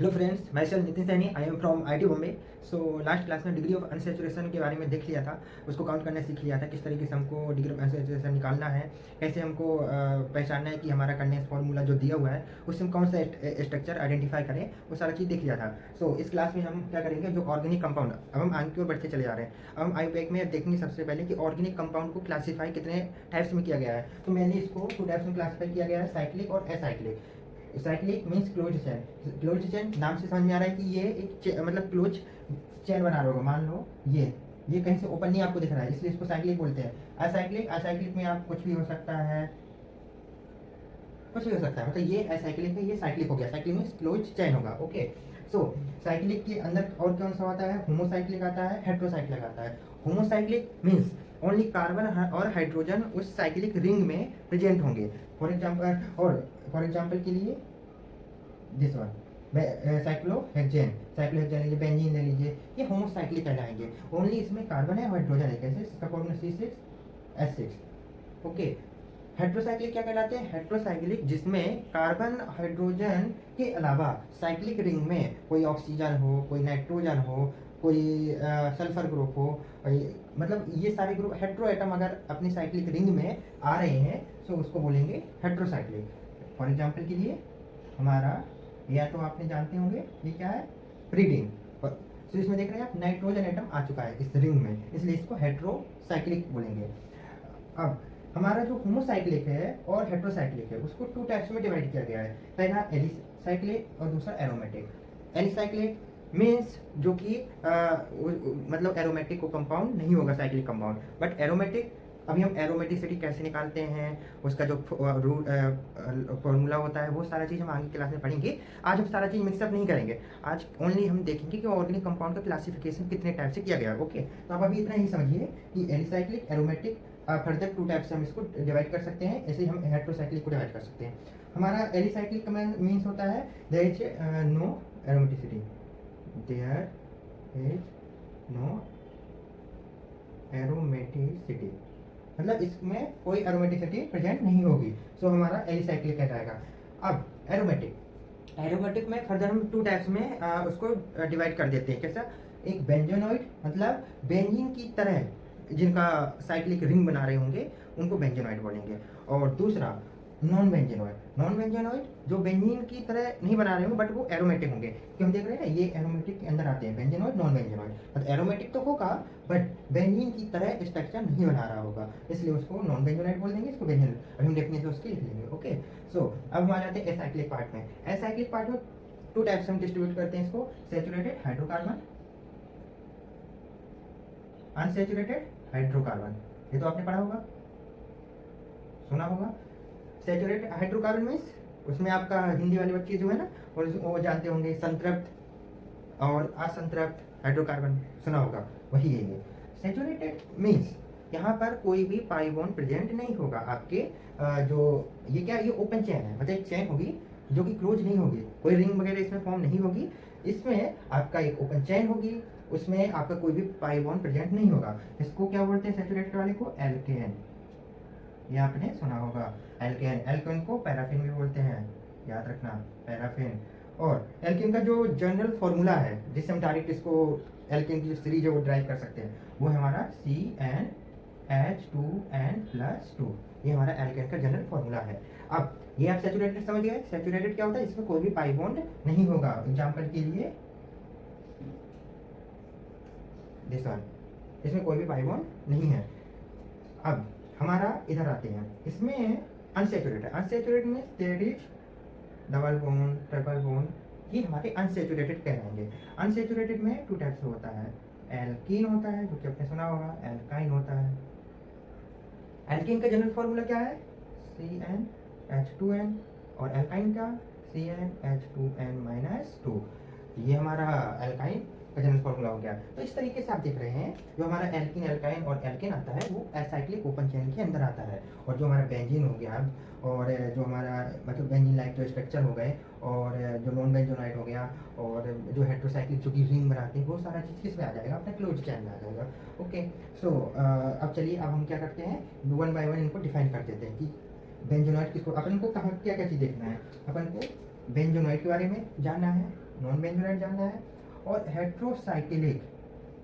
Hello friends, मैं self Nitin Saini. I am from IT Bombay. So last class में degree of unsaturation के बारे में देख लिया था, उसको काउंट करना सीख लिया था, किस तरीके से हमको डिग्री ऑफ अनसेचुरेशन निकालना है, कैसे हमको पहचानना है कि हमारा कंडेंस फार्मूला जो दिया हुआ है उससे हम कौन सा स्ट्रक्चर आइडेंटिफाई करें, वो सारा चीज़ देख लिया था। सो इस क्लास में हम क्या करेंगे, जो ऑर्गेनिक कंपाउंड, अब हम आगे की ओर बढ़ते चले जा रहे हैं। अब हम आई पैक में देखेंगे सबसे पहले कि ऑर्गेनिक कंपाउंड को क्लासीफाई कितने टाइप्स में किया गया है। तो मैंने इसको 2 टाइप्स में क्लासीफाई किया गया है, साइक्लिक और एसाइक्लिक। साइक्लिक मीन्स क्लोज चैन। क्लोज चैन नाम से समझ में आ रहा है कि ये एक मतलब क्लोज चैन बना रहा होगा। मान लो ये कहीं से ओपन नहीं आपको दिख रहा है, इसलिए इसको साइक्लिक बोलते हैं। असाइक्लिक, असाइक्लिक में आप कुछ भी हो सकता है, कुछ भी हो सकता है, मतलब ये असाइक्लिक है, ये साइक्लिक हो गया। साइक्लिक मीन्स क्लोज चैन होगा। ओके, सो साइक्लिक के अंदर और कौन सा आता है, होमोसाइक्लिक आता है, हेट्रोसाइक्लिक आता है। होमोसाइक्लिक मीन्स ओनली कार्बन और हाइड्रोजन उस साइक्लिक रिंग में प्रेजेंट होंगे। फॉर एग्जाम्पल के लिए दिस वन साइक्लोहेक्सेन, साइक्लोहेक्सेन लीजिए, बेंजीन ले लीजिए, ये होमोसाइक्लिक कहलाएंगे। ओनली इसमें कार्बन है और हाइड्रोजन है, कैसे, इसका फॉर्मूला C6H6। ओके, हेट्रोसाइक्लिक क्या कहलाते हैं, हेट्रोसाइक्लिक जिसमें कार्बन हाइड्रोजन के अलावा साइक्लिक रिंग में कोई ऑक्सीजन हो, कोई नाइट्रोजन हो, कोई सल्फर ग्रुप हो, मतलब ये सारे ग्रुप हेट्रो एटम अगर अपनी साइक्लिक रिंग में आ रहे हैं तो उसको बोलेंगे हेट्रोसाइक्लिक। फॉर एग्जाम्पल के लिए हमारा, या तो आपने जानते होंगे ये क्या है, प्रीडिंग। तो इसमें देख रहे हैं आप, नाइट्रोजन एटम आ चुका है इस रिंग में, इसलिए इसको हेट्रोसाइक्लिक बोलेंगे। अब हमारा जो होमोसाइक्लिक है और हेट्रोसाइक्लिक है उसको 2 टाइप्स में डिवाइड किया गया है। पहला एलिसाइक्लिक और दूसरा एरोमेटिक। एलिसाइक्लिक मीन्स जो कि मतलब एरोमेटिक को कंपाउंड नहीं होगा साइक्लिक कंपाउंड, बट एरोमेटिक, अभी हम एरोमेटिसिटी कैसे निकालते हैं, उसका जो फॉर्मूला होता है, वो सारा चीज़ हम आगे क्लास में पढ़ेंगे। आज हम सारा चीज़ मिक्सअप नहीं करेंगे, आज ओनली हम देखेंगे कि ऑर्गेनिक कंपाउंड का क्लासिफिकेशन कितने टाइप से किया गया है। ओके, तो आप अभी इतना ही समझिए कि एलिसाइक्लिक, एरोमेटिक, फर्दर 2 टाइप से हम इसको डिवाइड कर सकते हैं, ऐसे ही हम हेट्रोसाइक्लिक को डिवाइड कर सकते हैं। हमारा एलिसाइक्लिक का मीन्स होता है there is no aromaticity, there is no aromaticity, मतलब इसमें कोई एरोमेटिसिटी प्रेजेंट नहीं होगी, सो हमारा एलिसाइक्लिक कहलाएगा। अब एरोमेटिक, एरोमेटिक में फर्दर हम 2 टाइप्स में उसको डिवाइड कर देते हैं। कैसा, एक बेंजोनॉइड, मतलब बेंजीन की तरह जिनका साइक्लिक रिंग बना रहे होंगे उनको बेंजोनॉइड बोलेंगे, और दूसरा नॉन बेंजीनॉइड। नॉन बेंजीनॉइड जो बेंजीन की तरह नहीं बना रहे होंगे बट वो एरोमेटिक होंगे, कि हम देख रहे हैं ना, ये एरोमेटिक के अंदर आते हैं, बेंजीनॉइड, नॉन बेंजीनॉइड। मतलब एरोमेटिक तो होगा बट बेंजीन की तरह स्ट्रक्चर नहीं बना रहा होगा, इसलिए उसको नॉन बेंजीनॉइड बोल देंगे, इसको बेंजीन। अभी हम डेफिनेशन उसकी लिख लेंगे। ओके, सो अब हम आ जाते हैं एसाइक्लिक पार्ट में। एसाइक्लिक पार्ट में 2 टाइप्स हम डिस्ट्रीब्यूट करते हैं इसको, सैचुरेटेड हाइड्रोकार्बन, अनसैचुरेटेड हाइड्रोकार्बन। ये तो आपने पढ़ा होगा, सुना होगा। सैचुरेटेड हाइड्रोकार्बन मीन्स उसमें आपका हिंदी वाले बच्चे जो है ना, और वो जानते होंगे संतृप्त और असंतृप्त हाइड्रोकार्बन, सुना होगा, वही है ये। सैचुरेटेड मीन्स यहाँ पर कोई भी पाई बॉन्ड प्रेजेंट नहीं होगा आपके जो ये क्या, ये ओपन चेन है, मतलब एक चेन होगी जो कि क्लोज नहीं होगी, कोई रिंग वगैरह इसमें फॉर्म नहीं होगी, इसमें आपका एक ओपन चेन होगी, उसमें आपका कोई भी पाई बॉन्ड प्रेजेंट नहीं होगा। इसको क्या बोलते हैं सैचुरेटेड वाले को, एल्केन, ये आपने सुना होगा। एल्केन, एल्केन को पैराफिन भी बोलते हैं, याद रखना, पैराफिन। और एल्केन का जो जनरल फॉर्मूला है जिससे हम डायरेक्ट इसको एल्केन की जो सीरीज है वो ड्राइव कर सकते हैं, वो है हमारा CnH2n+2, ये हमारा एल्केन का जनरल फॉर्मूला है। अब ये आप सैचुरेटेड समझ गए। सैचुरेटेड क्या होता है, इसमें कोई भी पाई बॉन्ड नहीं होगा। एग्जाम्पल के लिए दिस वन, इसमें कोई भी पाई बॉन्ड नहीं है। अब हमारा इधर आते हैं, इसमें अनसेचुरेटेड। अनसेचुरेटेड में there is double bond, triple bond, ये हमारे अनसेचुरेटेड कहलाएंगे। अनसेचुरेटेड में 2 टाइप्स होता है, एल्कीन होता है जो कि आपने सुना होगा, एल्काइन होता है। एल्कीन का जनरल फॉर्मूला क्या है, CnH2n, और एल्काइन का CnH2n-2, ये हमारा एल्काइन का जनरल फॉर्मूला हो गया। तो इस तरीके से आप देख रहे हैं, जो हमारा एल्किन, एल्काइन और एल्केन आता है वो एसाइक्लिक ओपन चेन के अंदर आता है, और जो हमारा बेंजीन हो गया, और जो हमारा मतलब बेंजीन लाइक जो स्ट्रक्चर हो गए, और जो नॉन बेंजोनाइट हो गया, और जो हेट्रोसाइक्लिक जो कि रिंग बनाते हैं, वो सारा चीज़ किस में आ जाएगा, अपने क्लोज चैन में आ जाएगा। ओके, सो अब चलिए, अब हम क्या करते हैं, 1 बाय 1 इनको डिफाइन कर देते हैं कि बेंजोनाइट किसको, अपन को कहाँ क्या क्या चीज़ देखना है, अपन को बेंजोनॉइड के बारे में जानना है, नॉन बेंजोनॉइड जानना है, और हेट्रोसाइक्लिक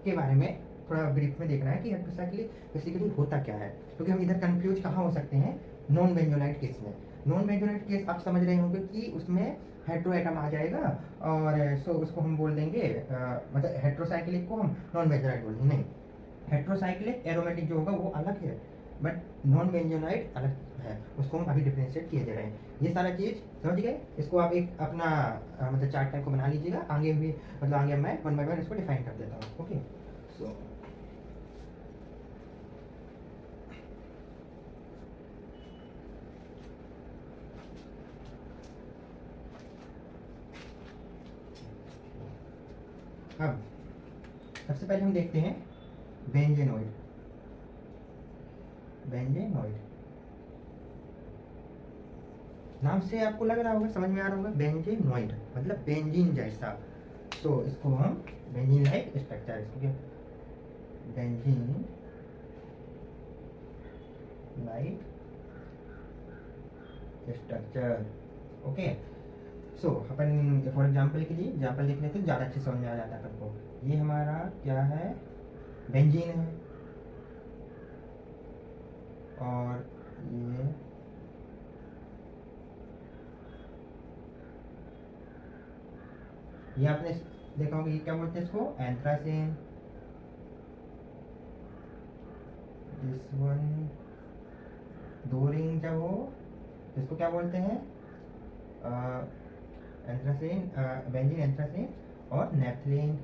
के बारे में थोड़ा ब्रीफ में देखना है कि हेट्रोसाइक्लिक बेसिकली होता क्या है, क्योंकि हम इधर कंफ्यूज कहाँ हो सकते हैं नॉन बेंजोनाइट केस में। नॉन बेंजोनाइट केस आप समझ रहे होंगे कि उसमें हेट्रो एटम आ जाएगा, और सो उसको हम बोल देंगे मतलब हेट्रोसाइक्लिक को हम नॉन बेंजोनाइट बोल देंगे। नहीं, हेट्रोसाइक्लिक एरोमेटिक जो होगा वो अलग है, बट नॉन बेंजोनाइट अलग है, उसको हम अभी डिफ्रेंशिएट किए दे रहे हैं। ये सारा चीज़ समझ गए, इसको आप एक अपना मतलब चार्ट टाइप को बना लीजिएगा, आगे भी मतलब आगे मैं वन बाय वन इसको डिफाइन कर देता हूँ। ओके, सो अब सबसे पहले हम देखते हैं बेंजेनॉइड। बेंजेनॉइड नाम से आपको लग रहा होगा, समझ में आ रहा होगा, बेंजेनॉइड मतलब बेंजीन जैसा। तो इसको हम बेंजीन लाइक स्ट्रक्चर, इसको क्या benzene like structure. Okay, so upon for example के लिए एग्जांपल देखने तो ज़्यादा अच्छे समझ में आ जाता है अपन को। ये हमारा क्या है, बेंजीन है, और ये आपने देखा होगा, ये क्या बोलते हैं इसको, एंथ्रासीन। दिस वन दो रिंग जब हो इसको क्या बोलते हैं, एंथ्रासीन, बेंजीन, एंथ्रासीन और नेफ्थलीन।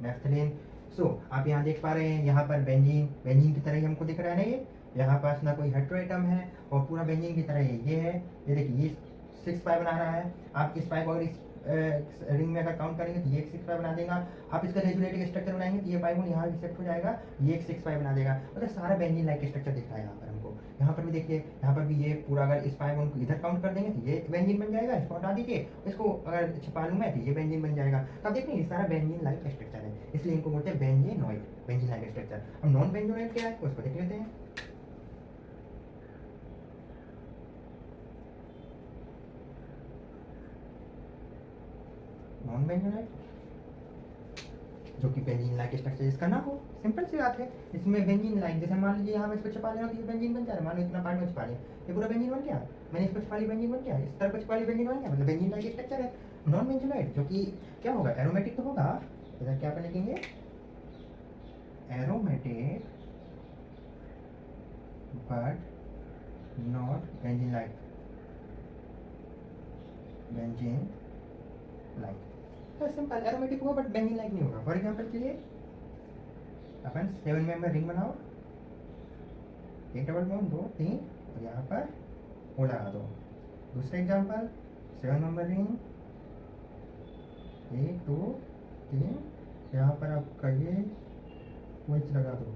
नेफ्थलीन। सो आप यहाँ देख पा रहे हैं, यहाँ पर बेंजीन, बेंजीन की तरह ही हमको दिख रहा है ना, ये यहाँ पास ना कोई हेट्रोएटम है और पूरा बेंजीन की तरह ये है। ये देखिए, ये 6 पाई बना रहा है। आप इस पाई को अगर इस रिंग में अगर काउंट करेंगे तो ये एक 6 पाई बना देगा। आप इसका रेजुलेटिव स्ट्रक्चर बनाएंगे तो ये पाई बोन यहाँ शिफ्ट हो जाएगा, ये एक 6 पाई बना देगा। मतलब सारा बेंजीन लाइक स्ट्रक्चर दिख रहा है यहाँ पर हमको। यहाँ पर भी देखिए, यहाँ पर भी ये पूरा अगर इस पाई बोन को इधर काउंट कर देंगे तो ये बेंजीन बन जाएगा, इसको हटा दीजिए, इसको अगर छिपा लूँ मैं तो ये बेंजीन बन जाएगा। तो आप देखिए ये सारा बेंजीन लाइक स्ट्रक्चर है, इसलिए इनको बोलते हैं बेंजीनॉइड, बेंजीन लाइक स्ट्रक्चर। अब नॉन बेंजीनॉइड क्या है उसको देख लेते हैं। नॉन बेंजीनॉइड जो कि बेंजीन लाइक स्ट्रक्चर इसका ना हो, सिंपल सी बात है। इसमें बेंजीन लाइक, जैसे मान लीजिए यहाँ मैं इसको छिपा लें तो ये बेंजीन बन जा रहा है, मान लो इतना पार्ट में छिपा लिया, ये पूरा बेंजीन बन गया। मैंने इसको छिपा लिया, बेंजीन बन गया, इस तरह को छिपा लिया, बेंजीन बन गया, मतलब बेंजीन लाइक स्ट्रक्चर है। नॉन बेंजीनॉइड जो कि क्या होगा, एरोमेटिक तो होगा, इधर क्या अपन लिखेंगे, aromatic but not benzene like, benzene like. तो सिंपल, एरोमेटिक होगा बट बेंजीन लाइक नहीं होगा। फॉर एग्जांपल के लिए अपन 7 मेंबर रिंग बनाओ, एक डबल बॉन्ड 2 3 और यहाँ पर ओ लगा दो। दूसरा एग्जांपल 7 मेंबर रिंग, 1 2 3, यहाँ पर आपका ये वेज लगा दो।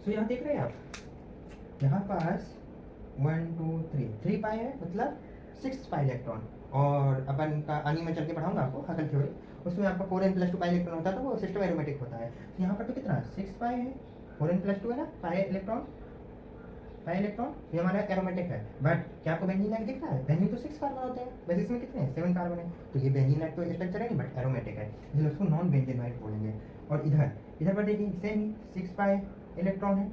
सो यहाँ देख रहे हैं आप, यहाँ पास 1 2 3 पाई है, मतलब 6 पाई इलेक्ट्रॉन। और अपन का आगे मैं चल के पढ़ाऊंगा आपको हकल थ्योरी, उसमें आपका 4n+2 पाई इलेक्ट्रॉन होता है, तो वो सिस्टम एरोमेटिक होता है। तो यहाँ पर तो कितना 6 पाई है, 4n+2 है ना, पाई इलेक्ट्रॉन, पाई इलेक्ट्रॉन, ये हमारा एरोमेटिक है। बट क्या आपको बेंजीन लाइक दिख रहा है, बेंजीन तो 6 कार्बन होते हैं, वैसे इसमें कितने हैं 7 कार्बन है, तो ये बेंजीन लाइक तो स्ट्रक्चर है नहीं बट एरोमेटिक है, इसलिए उसको नॉन बेंजीनॉइड बोलेंगे। और इधर इधर पर देखिए सेम ही 6 पाई इलेक्ट्रॉन है,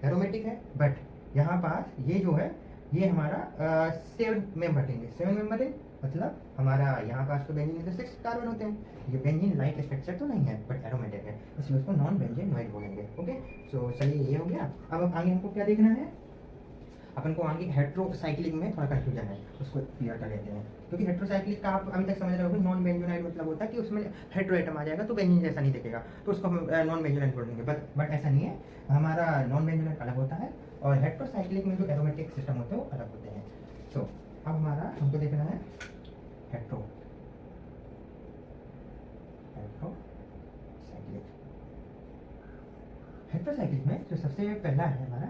एरोमेटिक है, बट यहाँ पास ये जो है ये हमारा 7 मेंबर रिंग है। 7 मेंबर रिंग मतलब हमारा यहाँ पास तो बेंजीन तो 6 कार्बन होते हैं, ये बेंजीन लाइक स्ट्रक्चर तो नहीं है बट एरोमेटिक है, इसलिए उसको नॉन बेंजीनॉइड बोलेंगे। ओके, सो चलिए ये हो गया। अब आगे हमको क्या देखना है, अपन को आगे हेट्रोसाइक्लिक में थोड़ा कंफ्यूजन है, उसको क्लियर कर लेते हैं। क्योंकि हेट्रोसाइक्लिक का आप अभी तक समझ रहे हो, नॉन बेंजोनाइड मतलब होता है कि उसमें हेट्रोएटम आ जाएगा तो बेंजीन जैसा नहीं दिखेगा, तो उसको हम नॉन बेंजोनाइड बोलेंगे। बट ऐसा नहीं है, हमारा नॉन बेंजोनाइड अलग होता है और हेट्रोसाइक्लिक में जो एरोमेटिक सिस्टम होते हैं वो अलग होते हैं। तो अब हमारा हमको देखना है हेट्रोसाइक्लिक में जो सबसे पहला है हमारा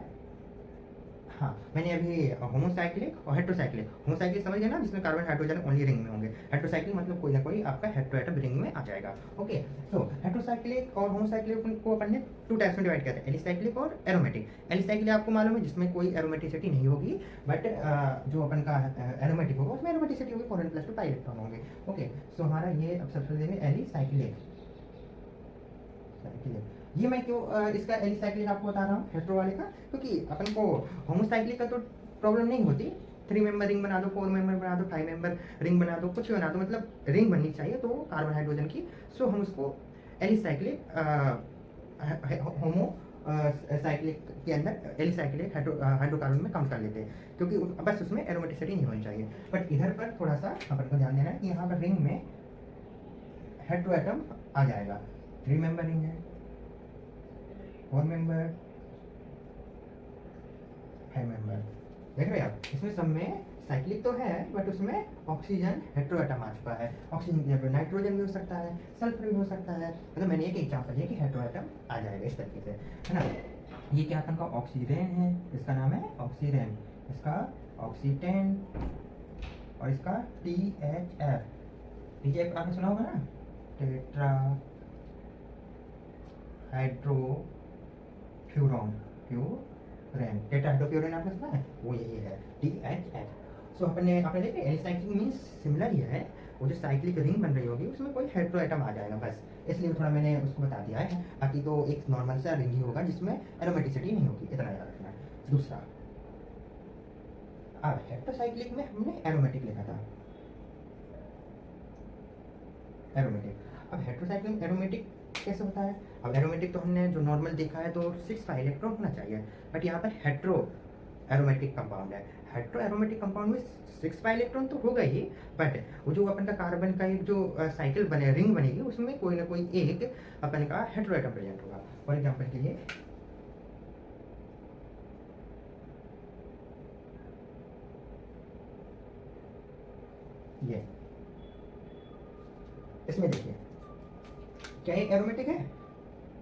हाँ, मैंने अभी होमोसाइक्लिक और हेट्रोसाइक्लिक, होमोसाइक्लिक समझ गए ना, जिसमें कार्बन हाइड्रोजन ओनली रिंग में होंगे। हेट्रोसाइक्लिक मतलब कोई ना कोई आपका हेट्रोएटम रिंग में आ जाएगा। ओके, तो हेट्रोसाइक्लिक और होमोसाइक्लिक को अपन ने 2 टाइप्स में डिवाइड किया था, एलिसाइक्लिक और एरोमेटिक। एलिसाइक्लिक आपको मालूम है जिसमें कोई एरोमेटिसिटी नहीं होगी, बट जो अपन का एरोमेटिक होगा उसमें एरोमेटिसिटी होगी, 4n+2 पाई इलेक्ट्रॉन होंगे। ओके, सो हमारा ये अब सबसे पहले एलिसाइक्लिक, ये मैं क्यों इसका एलिसाइक्लिक आपको बता रहा हूँ हेट्रो वाले का, क्योंकि अपन को होमोसाइक्लिक का तो प्रॉब्लम नहीं होती, 3 मेंबर रिंग बना दो, 4 मेंबर बना दो, 5 मेंबर रिंग बना दो, कुछ भी बना दो, मतलब रिंग बननी चाहिए तो कार्बन हाइड्रोजन की। सो हम उसको एलिसाइक्लिक होमो साइक्लिक के अंदर एलिसाइक्लिक हाइड्रोकार्बन में काउंट कर लेते हैं, क्योंकि बस उसमें एरोमेटिसिटी नहीं होनी चाहिए। बट इधर पर थोड़ा सा अपन को ध्यान देना है कि यहाँ पर रिंग में हेट्रोएटम आ जाएगा। 3 मेंबर रिंग है, 4 मेंबर, 5 मेंबर, देख रहे हैं आप, इसमें सब में साइक्लिक तो है बट उसमें ऑक्सीजन हेट्रोएटम आ चुका है। ऑक्सीजन की जगह नाइट्रोजन भी हो सकता है, सल्फर भी हो सकता है, मतलब मैंने एक एग्जांपल दिया कि हेट्रोएटम आ जाएगा इस तरीके से, है ना। ये क्या अपन का ऑक्सीजन है, इसका नाम है ऑक्सीजन, इसका ऑक्सीटेन और इसका THF। THF आपने सुना होगा ना, टेट्रा हाइड्रोफ्यूरॉन, फ्यूरेन, टेट्राहाइड्रोफ्यूरेन आपने सुना है, वो यही है THF। सो आपने देखे एलिसाइक्लिक मीन्स सिमिलर ही है, वो जो साइक्लिक रिंग बन रही होगी उसमें कोई हेट्रोएटम आ जाएगा बस, इसलिए थोड़ा मैंने उसको बता दिया है। बाकी तो एक नॉर्मल सा रिंग ही होगा जिसमें एरोमेटिसिटी नहीं होगी, इतना याद रखना है। दूसरा, अब हेट्रोसाइक्लिक में हमने एरोमेटिक लिखा था, एरोमेटिक। अब हेट्रोसाइक्लिक एरोमेटिक कैसे होता है? अब एरोमेटिक तो हमने जो नॉर्मल देखा है तो 6 पाई इलेक्ट्रॉन होना चाहिए, बट यहाँ पर हेट्रो एरोमेटिक कंपाउंड है। हेट्रो एरोमेटिक कंपाउंड में 6 पाई इलेक्ट्रॉन तो होगा ही, बट वो जो अपन का कार्बन का एक जो साइकिल बने, रिंग बनेगी, उसमें कोई ना कोई एक अपन का हेट्रोएटम प्रेजेंट होगा। फॉर एग्जाम्पल के लिए ये, इसमें देखिए क्या ये एरोमेटिक है,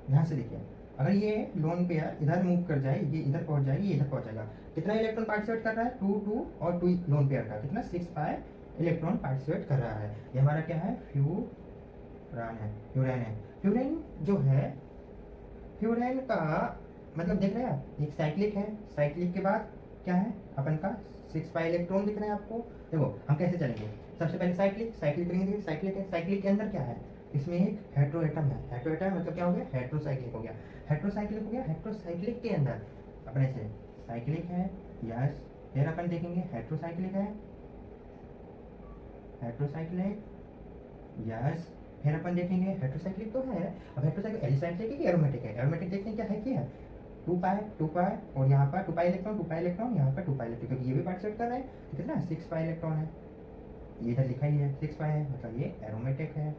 ध्यान से देखिए, अगर ये लोन पेयर इधर मूव कर जाए, ये इधर पहुंच जाएगी, ये इधर पहुंच जाएगा, कितना इलेक्ट्रॉन पार्टिसिपेट कर रहा है, 2 2 और 2 लोन पेयर का कितना 6 पाई इलेक्ट्रॉन पार्टिसिपेट कर रहा है। ये हमारा क्या है, फ्यूरान है, फ्यूरेन है। फ्यूरेन जो है, फ्यूरेन का मतलब देख रहे हैं आप, एक साइक्लिक है, साइक्लिक के बाद क्या है अपन का 6 पाई इलेक्ट्रॉन दिख रहे हैं आपको। देखो हम कैसे चलेंगे, सबसे पहले साइक्लिक, साइक्लिक रिंग देखिए, साइक्लिक है, साइक्लिक के अंदर क्या है, इसमें एक हेट्रोएटम है, हेट्रोएटम मतलब क्या हो गया, हेट्रोसाइक्लिक हो गया, हेट्रोसाइक्लिक हो गया। हेट्रोसाइक्लिक के अंदर अपने से साइक्लिक है, यस, फिर अपन देखेंगे हेट्रोसाइक्लिक है, हेट्रोसाइक्लिक, यस, फिर अपन देखेंगे हेट्रोसाइक्लिक तो है। अब हेट्रोसाइक्लिक एलिसाइक्लिक है कि एरोमेटिक है, एरोमेटिक देखते हैं क्या है, क्या है 2 पाई 2 पाई और यहाँ पर 2 पाई इलेक्ट्रॉन, 2 पाई इलेक्ट्रॉन, यहाँ पर 2 पाई इलेक्ट्रॉन, क्योंकि ये भी पार्टिसिपेट कर रहे हैं, तो कितना 6 पाई इलेक्ट्रॉन है, ये इधर लिखा ही है 6 पाई है, मतलब ये एरोमेटिक है,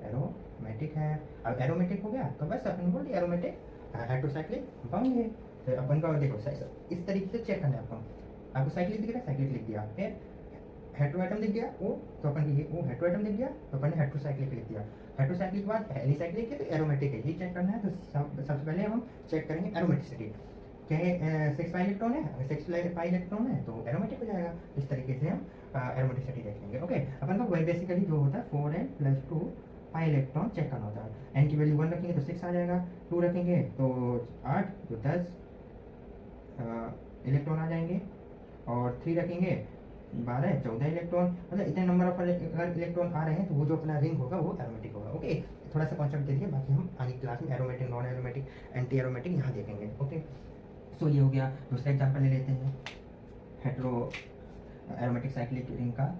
एरोमेटिक है। अब एरोमेटिक हो गया तो बस अपन बोल दिया एरोमेटिक हाइड्रोसाइक्लिक कंपाउंड है। तो अपन का देखो इस तरीके से चेक करना है आपको साइक्लिक दिख रहा है, साइक्लिक लिख दिया, फिर हेट्रोएटम दिख गया वो, तो अपन ये वो हेट्रोएटम दिख गया तो अपन ने हेट्रोसाइक्लिक लिख दिया। हेट्रोसाइक्लिक के बाद एलिसाइक्लिक है तो एरोमेटिक है, ये चेक करना है। तो सबसे पहले हम चेक करेंगे एरोमेटिसिटी, क्या है 6 पाई इलेक्ट्रॉन है, अगर 6 पाई इलेक्ट्रॉन है तो एरोमेटिक हो जाएगा। इस तरीके से हम एरोमेटिसिटी देख लेंगे। ओके, अपन को वही बेसिकली जो होता है 4n+2 पाई इलेक्ट्रॉन चेक करना होता है। एन की वैल्यू 1 रखेंगे तो 6 आ जाएगा, 2 रखेंगे तो 8, तो 10 इलेक्ट्रॉन आ जाएंगे, और 3 रखेंगे 12 14 इलेक्ट्रॉन, मतलब इतने नंबर ऑफ अगर इलेक्ट्रॉन आ रहे हैं तो वो जो अपना रिंग होगा वो एरोमेटिक होगा। ओके, थोड़ा सा कॉन्सेप्ट दे दिया, बाकी हम आगे क्लास में aromatic, non aromatic, anti aromatic यहाँ देखेंगे। ओके, सो ये हो गया। दूसरा एग्जाम्पल ले लेते हैं हेट्रो एरोमेटिक साइक्लिक रिंग का।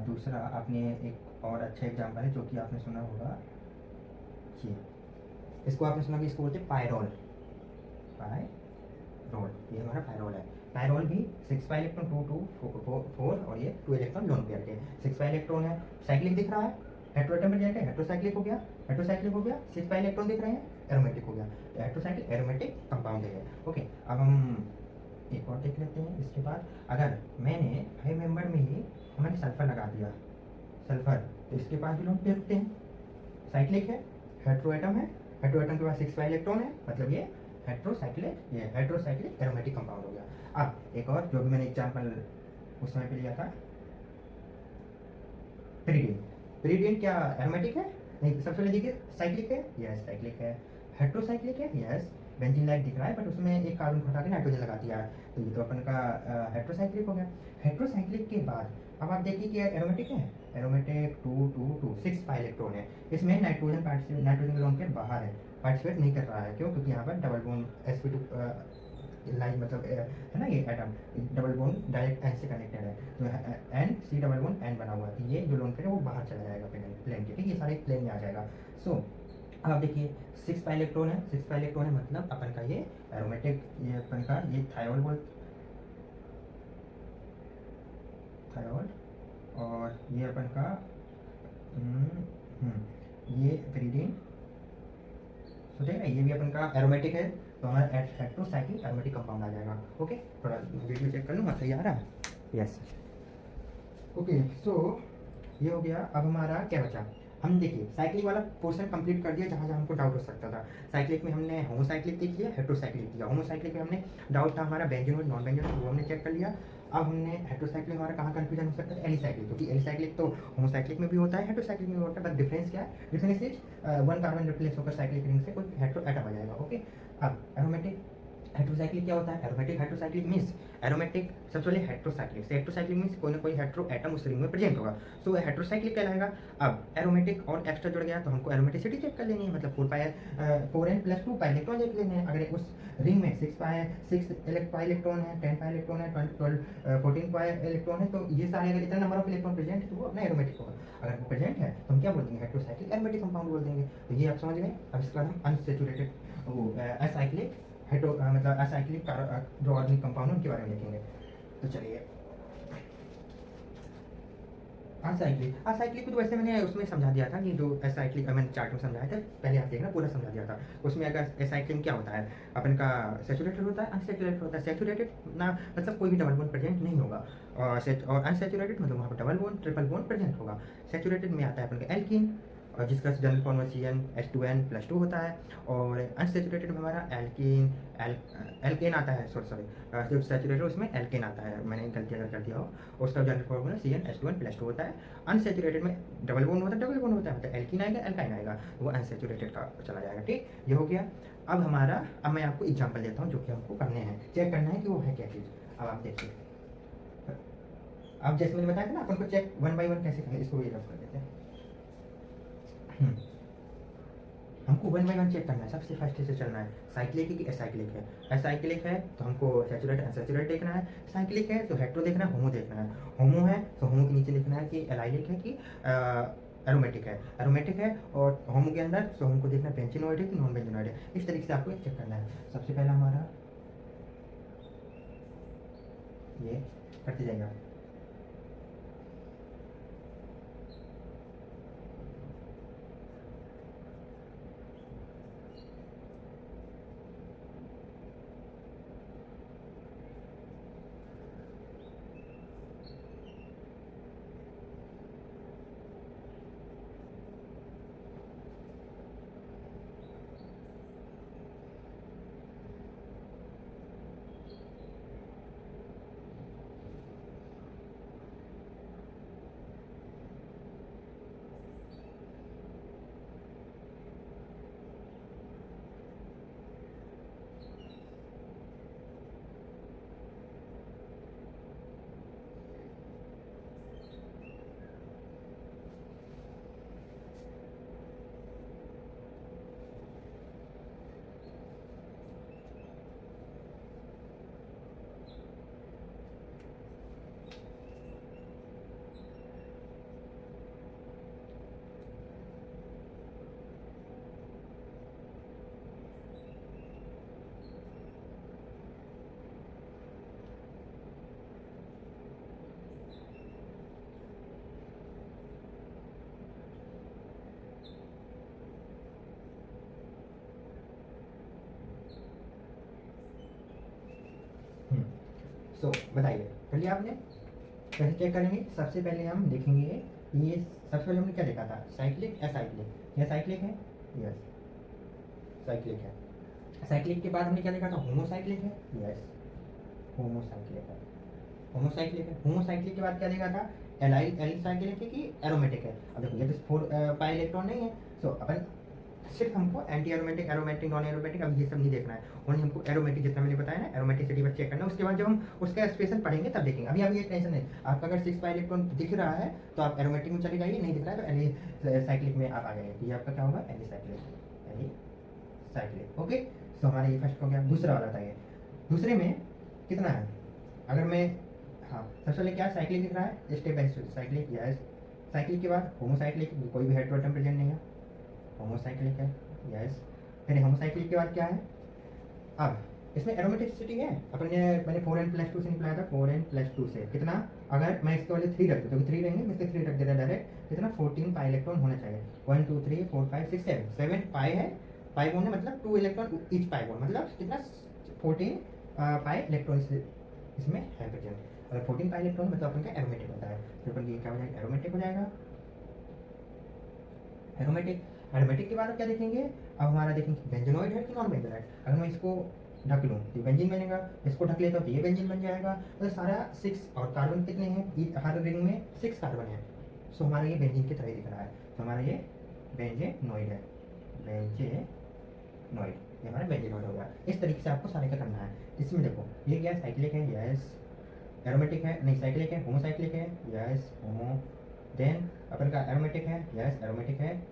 दूसरा आपने एक और अच्छा एग्जाम्पल है जो कि आपने सुना होगा, ये इसको आपने सुना कि इसको बोलते हैं पायरोल, पायरोल, ये हमारा पायरोल है। पायरोल भी 6 पाई इलेक्ट्रॉन 2 2 4 और ये 2 इलेक्ट्रॉन लोन पेयर के, 6 पाई इलेक्ट्रॉन है, साइक्लिक दिख रहा है, हेट्रोएटम प्रेजेंट है, हेट्रोसाइक्लिक हो गया, हेट्रोसाइक्लिक हो गया, 6 पाई इलेक्ट्रॉन दिख रहे हैं, एरोमेटिक हो गया, तो हेट्रोसाइक्लिक एरोमेटिक कंपाउंड है। ओके, अब हम एक और देख लेते हैं। इसके बाद अगर मैंने 5 मेंबर में ही मैंने सल्फर लगा दिया, सल्फर, तो इसके पास भी लोन पेयर होते हैं, साइक्लिक है, हेट्रोएटम है, हेट्रोएटम के पास 6 पाई इलेक्ट्रॉन है, मतलब ये हेट्रोसाइक्लिक, ये हेट्रोसाइक्लिक एरोमेटिक कंपाउंड हो गया। अब एक और जो भी मैंने एग्जाम्पल उस समय पे लिया था, पेरिडीन। पेरिडीन क्या एरोमेटिक है? नहीं, सबसे पहले देखिए साइक्लिक है, यस साइक्लिक है। हेट्रोसाइक्लिक है, यस बेंजीन लाइक दिख रहा है, बट उसमें एक कार्बन को हटा के नाइट्रोजन लगा दिया है, तो ये तो अपन का हेट्रोसाइक्लिक हो गया। हेट्रोसाइक्लिक के बाद अब आप देखिए कि एरोमेटिक है, एरोमेटिक 2 2 2 6 पाई इलेक्ट्रॉन है। इसमें नाइट्रोजन पार्टिसिपेट, नाइट्रोजन लोन के बाहर है, पार्टिसिपेट नहीं कर रहा है, क्यों? क्योंकि यहाँ पर डबल बॉन्ड sp2 लाइन मतलब है ना, ये atom double bond direct N से कनेक्टेड है, तो N C double bond N बना हुआ है, तो ये जो लोन पेयर है वो बाहर चला जाएगा प्लेन के, ठीक है, ये सारे प्लेन में आ जाएगा। सो अब आप देखिए 6 पाई इलेक्ट्रॉन है, 6 पाई इलेक्ट्रॉन है मतलब अपन का ये एरोमेटिक, ये अपन का ये थायोल बोल, थायोल, और ये अपन का ये पेरिडीन, तो ठीक है, ये भी अपन का एरोमेटिक है, तो हमारा हेट्रोसाइक्लिक एरोमेटिक कंपाउंड आ जाएगा। ओके, थोड़ा वीडियो चेक कर लूँ, सही आ रहा है, यस। ओके, सो ये हो गया। अब हमारा क्या बचा? हम देखिए साइक्लिक वाला पोर्शन कंप्लीट कर दिया जहाँ जहाँ हमको डाउट हो सकता था। साइक्लिक में हमने होमोसाइक्लिक देख लिया, हेट्रोसाइक्लिक दिया। होमोसाइक्लिक में हमने डाउट था हमारा बेंजीन और नॉन बेंजीन, वो हमने चेक कर लिया। अब हमने हेट्रोसाइक्लिक हमारा कहाँ कंफ्यूजन हो सकता है? एलिसाइक्लिक, क्योंकि एलिसाइक्लिक तो होमोसाइक्लिक में भी होता है, हेट्रोसाइक्लिक में भी होता है, बट डिफरेंस क्या है? Difference is one carbon replace होकर साइक्लिक रिंग से कोई हेट्रो एटम आ जाएगा। ओके, अब एरोमेटिक हेट्रोसाइक्लिक क्या होता है? एरोमेटिक हेट्रोसाइक्लिक मीन्स एरोमेटिक सबसे पहले हेट्रोसाइक्लिक से, हेट्रोसाइक्लिक मीन्स कोई ना कोई हेट्रो एटम उस रिंग में प्रेजेंट होगा, सो हेट्रोसाइक्लिक कहलाएगा। अब एरोमेटिक और एक्स्ट्रा जुड़ गया तो हमको एरोमेटिसिटी चेक कर लेनी है, मतलब 4n + 2 पाई इलेक्ट्रॉन देख लेने हैं। अगर उस रिंग में 6 पाई इलेक्ट्रॉन है, 10 पाई इलेक्ट्रॉन है, 14 पाई इलेक्ट्रॉन है, तो ये सारे अगर इतना नंबर ऑफ इलेक्ट्रॉन प्रेजेंट है तो वो अपना एरोमेटिक होगा। अगर वो प्रेजेंट है तो हम क्या बोल देंगे? हेट्रोसाइक्लिक एरोमेटिक कंपाउंड बोल देंगे। तो ये आप समझ गए। अब इसके बाद हम अनसैचुरेटेड वो असाइक्लिक हेट्रो मतलब असाइक्लिक जो ऑर्गेनिक कंपाउंड है उनके बारे में देखेंगे। तो चलिए, असाइक्लिक, असाइक्लिक को तो वैसे मैंने उसमें समझा दिया था कि जो असाइक्लिक मैंने चार्ट में समझाया था, पहले आप देखना पूरा समझा दिया था। उसमें अगर असाइक्लिक क्या होता है, अपन का सैचुरेटेड होता है, अनसैचुरेटेड होता है। सैचुरेटेड ना मतलब कोई भी डबल बॉन्ड प्रेजेंट नहीं होगा, और अनसैचुरेटेड मतलब वहाँ पर double bond triple bond present होगा। सैचुरेटेड में आता है अपन का एल्कीन, और जिसका जनरल फॉर्मूला CnH2n+2 होता है, और अनसेचुरेटेड में हमारा एल्केन आता है, सॉरी जो सैचुरेटेड उसमें एल्केन आता है, मैंने गलती अगर कर दिया हो, उसका जनरल फॉर्मूला CnH2n+2 होता है। अनसेचुरेटेड में डबल बॉन्ड होता है, डबल बॉन्ड होता है, मतलब एल्कीन आएगा एल्काइन आएगा, वो अनसेचुरेटेड का चला जाएगा। ठीक, ये हो गया। अब हमारा, अब मैं आपको एग्जाम्पल देता हूँ जो कि हमको करने हैं, चेक करना है कि वो है क्या चीज़। अब आप देखिए, अब जैसे मैंने बताया था ना अपन को चेक 1 बाई 1 कैसे करें, इसको ये रफ कर देते हैं। हमको 1 बाई 1 चेक करना है, सबसे फर्स्ट से चलना है। साइक्लिक है कि एसाइक्लिक है? एसाइक्लिक है तो हमको सैचुरेट अनसैचुरेट देखना है, साइक्लिक है तो हेट्रो देखना है, होमो देखना है। होमो है तो होमो के नीचे लिखना है कि एलाइलिक है कि एरोमेटिक है। एरोमेटिक है और होमो के अंदर तो हमको देखना है बेंजीनोइड है कि नॉन बेंजीनोइड है। इस तरीके से आपको चेक करना है। सबसे पहला हमारा ये करते जाएगा, सो बताइए कर लिया आपने? कैसे चेक करेंगे? सबसे पहले हम देखेंगे ये, सबसे पहले हमने क्या देखा था? साइक्लिक एसाइक्लिक, यह साइक्लिक है, यस साइक्लिक है। साइक्लिक के बाद हमने क्या देखा था, होमोसाइक्लिक है, यस होमोसाइक्लिक है, होमोसाइक्लिक है। होमोसाइक्लिक के बाद क्या देखा था, एलाइल एलिल साइक्लिक है कि एरोमेटिक है। अब देखो ये तो 4 पाई इलेक्ट्रॉन नहीं है, सो अपन सिर्फ हमको anti aromatic, aromatic, non aromatic अब ये सब नहीं देखना है, ओनली हमको एरोमेटिक जितना मैंने बताया ना एरोमेटिसिटी बस चेक करना है। उसके बाद जब हम उसका स्पेशल पढ़ेंगे तब देखेंगे, अभी ये टेंशन नहीं। आपका अगर 6 पाई इलेक्ट्रॉन दिख रहा है तो आप एरोमेटिक में चले जाइए, नहीं दिख रहा है तो एली साइक्लिक में आप आ जाइए, तो ये आपका क्या होगा, alicyclic, alicyclic. Okay, तो हमारा ये फर्स्ट हो गया। दूसरा वाला था ये, दूसरे में कितना है, अगर मैं, हाँ सबसे पहले क्या साइक्लिक दिख रहा है, step by step cyclic, yes cyclic के बाद होमोसाइक्लिक, कोई भी हेटेरो एटम प्रेजेंट नहीं है, होमोसाइक्लिक है, यस। फिर होमोसाइक्लिक के बाद क्या है, अब इसमें एरोमेटिसिटी है, अपन ने मैंने 4n+2 से निकलाया था, 4n+2 से कितना, अगर मैं इसके वाले 3 रख दूँ तो 3 रहेंगे, मैं इसके 3 रख देता डायरेक्ट, कितना 14 पाई इलेक्ट्रॉन होना चाहिए, 1 2 3 4 5 6 7 7 पाई है, पाई बॉन्ड है मतलब 2 इलेक्ट्रॉन ईच पाई बॉन्ड, मतलब कितना 14 पाई इलेक्ट्रॉन इसमें है प्रेजेंट। अगर 14 पाई इलेक्ट्रॉन मतलब अपन का एरोमेटिक होता है, तो अपन ये क्या हो जाएगा, एरोमेटिक हो जाएगा, एरोमेटिक। एरोमेटिक के बाद क्या देखेंगे, अब हमारा देखेंगे बेंजोनॉइड है कि नॉन बेंजोनॉइड। अगर मैं इसको ढक लूँ तो बेंजीन बनेगा, इसको ढक लेता हूँ तो ये बेंजीन बन जाएगा, तो सारा 6 और कार्बन कितने हैं, हर रिंग में 6 कार्बन है, सो हमारा ये बेंजीन की तरह दिख रहा है, तो हमारा ये बेंजेनॉइड है, बेंजेनॉइड, ये हमारा बेंजेनॉइड हो गया। इस तरीके से आपको सारे का करना है। इसमें देखो ये क्या है, साइक्लिक है, यस एरोमेटिक है, नहीं साइक्लिक है, होमोसाइक्लिक है, यस होमो, देन अपन का एरोमेटिक है, यस एरोमेटिक है,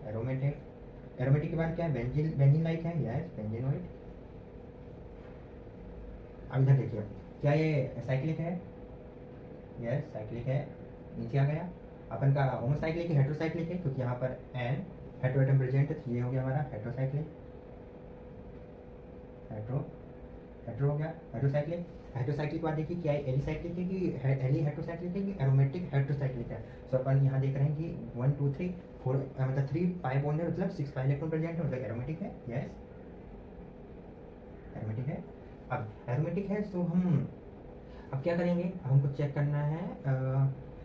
एरोमेटिक। एरोमेटिक के बाद क्या है, बेंजीन, बेंजीन लाइक है, यस बेंजेनॉइड। अब इधर देखिए क्या ये साइक्लिक है, यस साइक्लिक है, नीचे आ गया। अपन का होमोसाइक्लिक है, हेट्रोसाइक्लिक है, क्योंकि यहाँ पर एन हेट्रो एटम प्रेजेंट है, ये हो गया हमारा हेट्रोसाइक्लिक, हेट्रो हेट्रो हो गया हेट्रोसाइक्लिक। हेट्रोसाइक्लिक के बाद देखिए क्या है, एलिसाइक्लिक है कि एली हेट्रोसाइक्लिक है कि एरोमेटिक हेट्रोसाइक्लिक है। सो अपन यहाँ देख रहे हैं कि 1 2 3 4 मतलब 3 पाई बॉन्ड है, मतलब 6 पाई इलेक्ट्रॉन प्रेजेंट है, मतलब एरोमेटिक है, यस एरोमेटिक है। अब एरोमेटिक है तो हम अब क्या करेंगे, अब हमको चेक करना है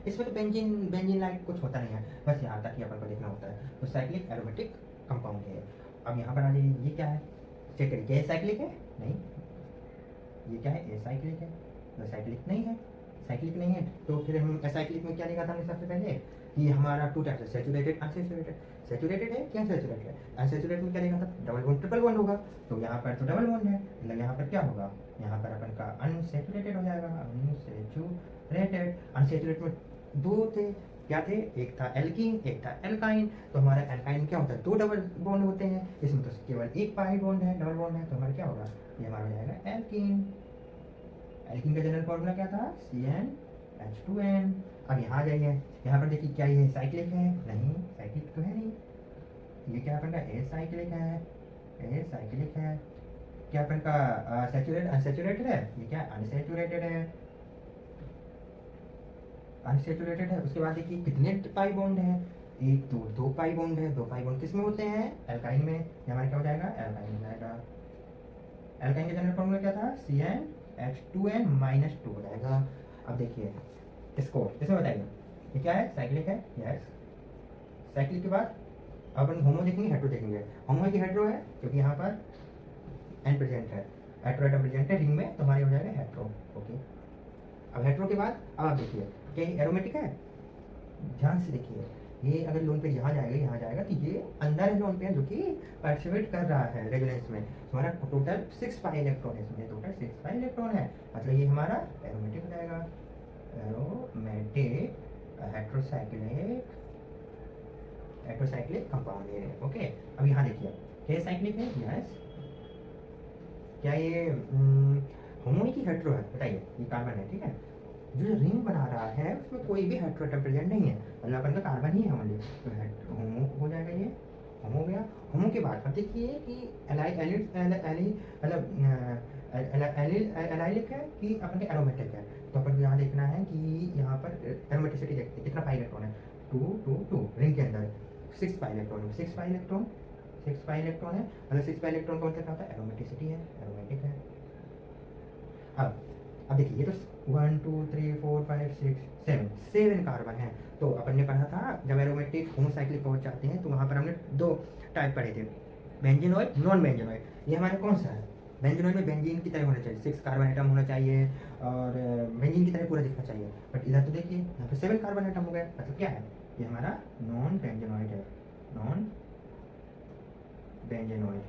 इसमें तो बेंजीन बेंजीन लाइक कुछ होता नहीं है, बस यहाँ तक ही अपन को देखना होता है। तो साइक्लिक एरोमेटिक कंपाउंड है। अब यहाँ पर आ जाइए, ये क्या है, चेक करिए क्या साइक्लिक है, नहीं ये क्या है, एसाइक्लिक है, तो साइक्लिक नहीं है, साइक्लिक नहीं है, तो फिर हम एसाइक्लिक में क्या देखा था हमने सबसे पहले कि हमारा 2 टाइप्स है, सैचुरेटेड अनसैचुरेटेड। सैचुरेटेड है क्या, अनसैचुरेटेड है, अनसैचुरेटेड में क्या देखा था, डबल बॉन्ड ट्रिपल बॉन्ड होगा, तो यहाँ पर तो डबल बॉन्ड है, मतलब यहाँ पर क्या होगा, यहाँ पर अपन का अनसैचुरेटेड हो जाएगा, अनसैचुरेटेड। अनसैचुरेटेड में 2 थे, क्या थे, एक था एल्कीन एक था एल्काइन, तो हमारा एल्काइन क्या होता है, 2 डबल बॉन्ड होते हैं, इसमें तो केवल 1 पाई बॉन्ड है, डबल बॉन्ड है, तो हमारा क्या होगा, ये हमारा हो जाएगा एल्कीन। एल्कीन का जनरल फॉर्मूला क्या था, CnH2n। अब यहाँ आ जाइए, यहाँ पर देखिए क्या ये साइक्लिक है, नहीं साइक्लिक तो है नहीं, ये क्या अपन का एसाइक्लिक है, एसाइक्लिक है। क्या अपन का सैचुरेटेड अनसैचुरेटेड है, ये क्या अनसैचुरेटेड है, अनसैचुरेटेड है। उसके बाद देखिए कितने पाई बॉन्ड है, 1 2 2 पाई बॉन्ड है, 2 पाई बॉन्ड किस में होते हैं, एल्काइन में, ये हमारा क्या हो जाएगा, एल्काइन हो जाएगा। एल्काइन का जनरल फॉर्मूला क्या था, CnH2n-2 हो जाएगा। अब देखिए इसको इसमें बताइए ये क्या है, साइक्लिक है, यस साइक्लिक के बाद अपन होमो देखेंगे, हेट्रो देखेंगे। होमो की हेट्रो है क्योंकि यहाँ पर एन प्रेजेंट है, हेट्रो एटम प्रेजेंट है रिंग में, तो हमारे हो जाएगा हेट्रो, ओके। अब हेट्रो के बाद अब आप देखिए क्या ये एरोमेटिक है, ध्यान से देखिए, ये अगर लोन पे यहाँ जाएगा तो ये अंदर है लोन पे जो कि पार्टिसिपेट कर रहा है रेजोनेंस में, तो हमारा टोटल 6 पाई इलेक्ट्रॉन है इसमें, टोटल 6 पाई इलेक्ट्रॉन है, मतलब ये हमारा एरोमेटिक हो जाएगा, एरोमेटिक हेट्रोसाइक्लिक, हेट्रोसाइक्लिक कंपाउंड है, ओके। अब यहाँ देखिए क्या साइक्लिक है, यस क्या ये होमो की हेट्रो है, बताइए ये कार्बन है, ठीक है, जो रिंग बना रहा है उसमें कोई भी हेट्रो एटम प्रेजेंट नहीं है, मतलब अपन का कार्बन ही है ओनली, तो होमो हो जाएगा, ये होमो हो गया। होमो के बाद अब देखिए कि एलाइलिक है कि अपन का एरोमेटिक है, तो अपन को यहाँ देखना है कि यहाँ पर एरोमेटिसिटी देखते हैं कितना पाई इलेक्ट्रॉन है, 2 2 2 रिंग के अंदर 6 पाई इलेक्ट्रॉन है, 6 पाई इलेक्ट्रॉन 6 पाई इलेक्ट्रॉन है, मतलब 6 पाई इलेक्ट्रॉन का मतलब क्या होता है, एरोमेटिसिटी है, एरोमेटिक है। अब देखिए ये तो 1 2 3 4 5 6 7 कार्बन है, तो अपन ने पढ़ा था जब एरोमेटिक होमोसाइक्लिक पहुंच जाते हैं तो वहाँ पर हमने 2 टाइप पढ़े थे, बेंजीनॉइड, नॉन बेंजीनॉइड, ये हमारा कौन सा है? बेंजीनॉइड में बेंजीन की तरह होना चाहिए, 6 कार्बन एटम होना चाहिए और बेंजीन की तरह पूरा दिखना चाहिए, बट इधर तो देखिए यहाँ पे 7 कार्बन एटम हो गए, मतलब क्या है, ये हमारा नॉन बेंजीनॉइड है, नॉन बेंजीनॉइड,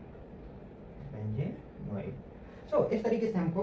बेंजीनॉइड। सो इस तरीके से हमको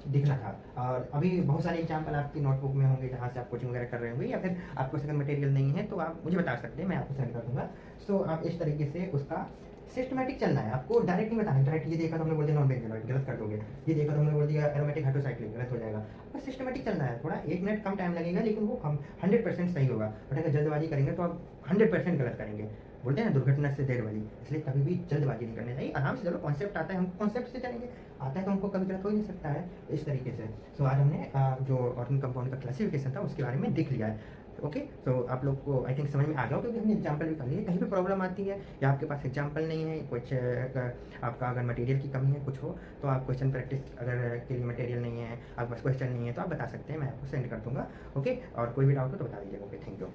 दिखना था। और अभी बहुत सारे एग्जाम्पल आपकी नोटबुक में होंगे जहाँ से आप कोचिंग वगैरह कर रहे होंगे, या फिर आपको अगर मटेरियल नहीं है तो आप मुझे बता सकते हैं, मैं आपको सेंड कर दूंगा। सो आप इस तरीके से उसका सिस्टमेटिक चलना है, आपको डायरेक्ट नहीं बताना, डायरेक्ट ये देखा तो हमने बोल दिया नॉन बेंजीनॉइड, गलत कर दोगे, ये देखा तो हमने बोल दिया एरोमेटिक हाइड्रोसाइक्लिक, गलत हो जाएगा। आपको सिस्टमेटिक चलना है, थोड़ा 1 मिनट कम टाइम लगेगा लेकिन वो हम 100% सही होगा, बट अगर जल्दबाजी करेंगे तो आप 100% गलत करेंगे। बोलते हैं ना दुर्घटना से देर वाली, इसलिए कभी भी जल्दबाजी नहीं करनी चाहिए, आराम से चलो, कॉन्सेप्ट आता है हम कॉन्सेप्ट से चलेंगे, आता है तो हमको कभी गलत हो ही नहीं सकता है, इस तरीके से। सो आज हमने जो ऑर्गेनिक कंपाउंड का क्लासिफिकेशन था उसके बारे में देख लिया है। ओके, तो आप लोग को आई थिंक समझ में आ गया हो, क्योंकि हमने एग्जाम्पल भी कर लिए। कहीं भी प्रॉब्लम आती है या आपके पास एग्जाम्पल नहीं है, कुछ आपका अगर मटेरियल की कमी है कुछ हो, तो आप क्वेश्चन प्रैक्टिस अगर के लिए मटेरियल नहीं है, आपके पास क्वेश्चन नहीं है, तो आप बता सकते हैं, मैं आपको सेंड कर दूंगा। ओके, और कोई भी डाउट हो तो बता दीजिएगा। Okay, thank you.